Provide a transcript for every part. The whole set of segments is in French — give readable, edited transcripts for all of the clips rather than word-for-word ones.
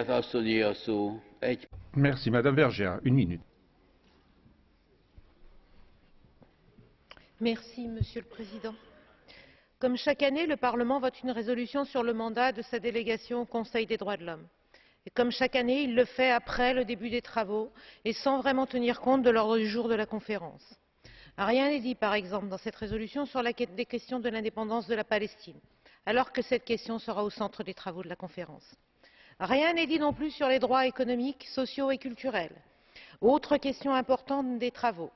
asszonyé a szó. Merci, Madame Vergiat. Une minute. Merci, Monsieur le Président. Comme chaque année, le Parlement vote une résolution sur le mandat de sa délégation au Conseil des droits de l'homme. Et comme chaque année, il le fait après le début des travaux et sans vraiment tenir compte de l'ordre du jour de la conférence. Rien n'est dit, par exemple, dans cette résolution sur les questions de l'indépendance de la Palestine, alors que cette question sera au centre des travaux de la conférence. Rien n'est dit non plus sur les droits économiques, sociaux et culturels, autre question importante des travaux,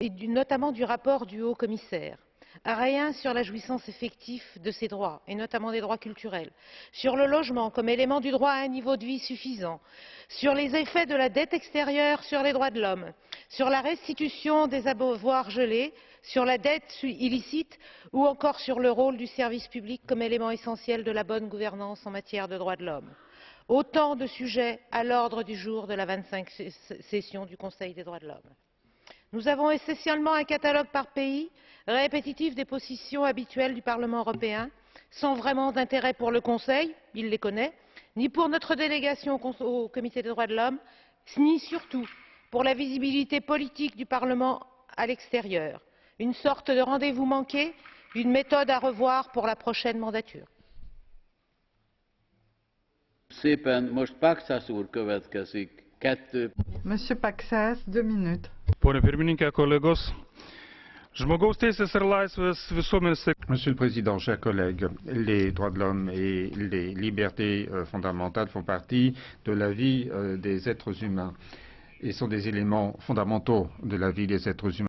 et notamment du rapport du haut commissaire. Rien sur la jouissance effective de ces droits, et notamment des droits culturels, sur le logement comme élément du droit à un niveau de vie suffisant, sur les effets de la dette extérieure sur les droits de l'homme, sur la restitution des avoirs gelés, sur la dette illicite ou encore sur le rôle du service public comme élément essentiel de la bonne gouvernance en matière de droits de l'homme. Autant de sujets à l'ordre du jour de la 25e session du Conseil des droits de l'homme. Nous avons essentiellement un catalogue par pays, répétitif des positions habituelles du Parlement européen, sans vraiment d'intérêt pour le Conseil, il les connaît, ni pour notre délégation au Comité des droits de l'homme, ni surtout pour la visibilité politique du Parlement à l'extérieur. Une sorte de rendez-vous manqué, une méthode à revoir pour la prochaine mandature. Monsieur Paksas, 2 minutes. Pone pirmininkė, kolegos, žmogaus teisės ir laisvės visuomenės. Monsieur le Président, chers collègues, les droits de l'homme et les libertés fondamentales font partie de la vie des êtres humains et sont des éléments fondamentaux de la vie des êtres humains.